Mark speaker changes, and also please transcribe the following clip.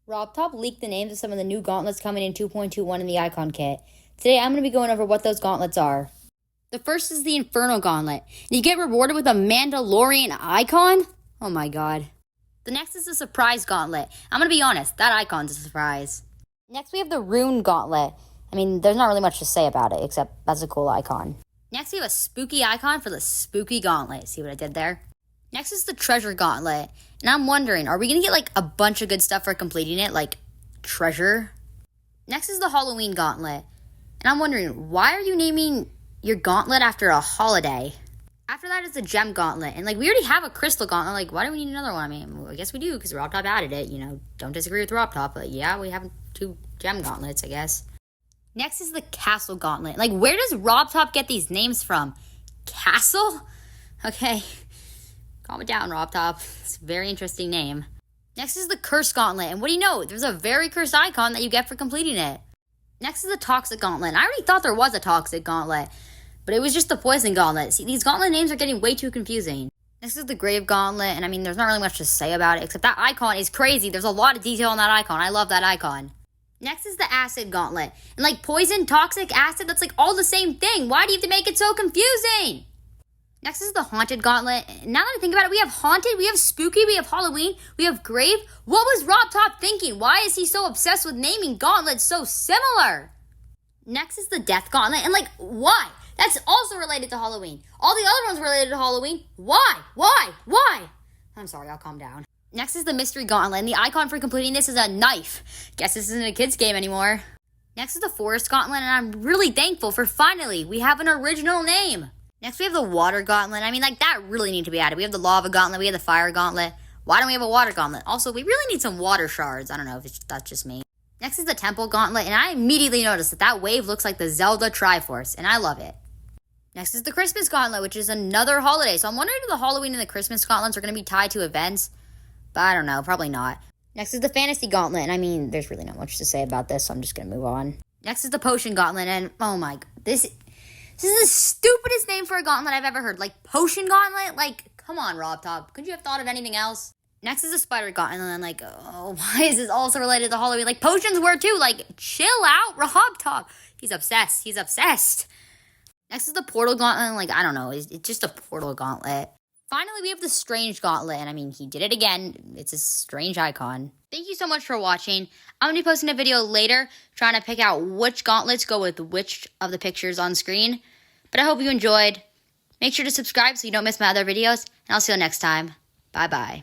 Speaker 1: Robtop leaked the names of some of the new gauntlets coming in 2.21 in the Icon kit. Today I'm going to be going over what those gauntlets are. The first is the Inferno Gauntlet, and you get rewarded with a Mandalorian icon? Oh my god. The next is the Surprise Gauntlet. I'm going to be honest, that icon's a surprise. Next we have the Rune Gauntlet. I mean, there's not really much to say about it, except that's a cool icon. Next we have a spooky icon for the Spooky Gauntlet. See what I did there? Next is the Treasure Gauntlet. And I'm wondering, are we going to get like a bunch of good stuff for completing it, like treasure? Next is the Halloween Gauntlet. And I'm wondering, why are you naming your gauntlet after a holiday? After that is the Gem Gauntlet. And like, we already have a Crystal Gauntlet. Like, why do we need another one? I mean, well, I guess we do because Robtop added it. You know, don't disagree with Robtop. But yeah, we have 2 Gem Gauntlets, I guess. Next is the Castle Gauntlet. Like, where does Robtop get these names from? Castle? Okay. Calm it down, Robtop. It's a very interesting name. Next is the Curse Gauntlet. And what do you know? There's a very cursed icon that you get for completing it. Next is the Toxic Gauntlet. And I already thought there was a Toxic Gauntlet, but it was just the Poison Gauntlet. See, these gauntlet names are getting way too confusing. Next is the Grave Gauntlet. And I mean, there's not really much to say about it, except that icon is crazy. There's a lot of detail on that icon. I love that icon. Next is the Acid Gauntlet. And like poison, toxic, acid, that's like all the same thing. Why do you have to make it so confusing? Next is the Haunted Gauntlet. Now that I think about it, we have Haunted, we have Spooky, we have Halloween, we have Grave. What was Robtop thinking? Why is he so obsessed with naming gauntlets so similar? Next is the Death Gauntlet. And like, why? That's also related to Halloween. All the other ones related to Halloween. Why? I'm sorry, I'll calm down. Next is the Mystery Gauntlet. And the icon for completing this is a knife. Guess this isn't a kid's game anymore. Next is the Forest Gauntlet. And I'm really thankful for finally we have an original name. Next, we have the Water Gauntlet. I mean, like, that really needs to be added. We have the Lava Gauntlet. We have the Fire Gauntlet. Why don't we have a Water Gauntlet? Also, we really need some water shards. I don't know if that's just me. Next is the Temple Gauntlet, and I immediately noticed that wave looks like the Zelda Triforce, and I love it. Next is the Christmas Gauntlet, which is another holiday. So I'm wondering if the Halloween and the Christmas Gauntlets are going to be tied to events. But I don't know. Probably not. Next is the Fantasy Gauntlet, and I mean, there's really not much to say about this, so I'm just going to move on. Next is the Potion Gauntlet, and oh my god, This is the stupidest name for a gauntlet I've ever heard. Like, Potion Gauntlet? Like, come on, Robtop. Could you have thought of anything else? Next is the Spider Gauntlet. And then, like, oh, why is this also related to Halloween? Like, potions were too. Like, chill out, Robtop. He's obsessed. Next is the Portal Gauntlet. And, like, I don't know. It's just a Portal Gauntlet. Finally, we have the Strange Gauntlet. And, I mean, he did it again. It's a strange icon. Thank you so much for watching. I'm going to be posting a video later trying to pick out which gauntlets go with which of the pictures on screen. But I hope you enjoyed. Make sure to subscribe so you don't miss my other videos. And I'll see you next time. Bye-bye.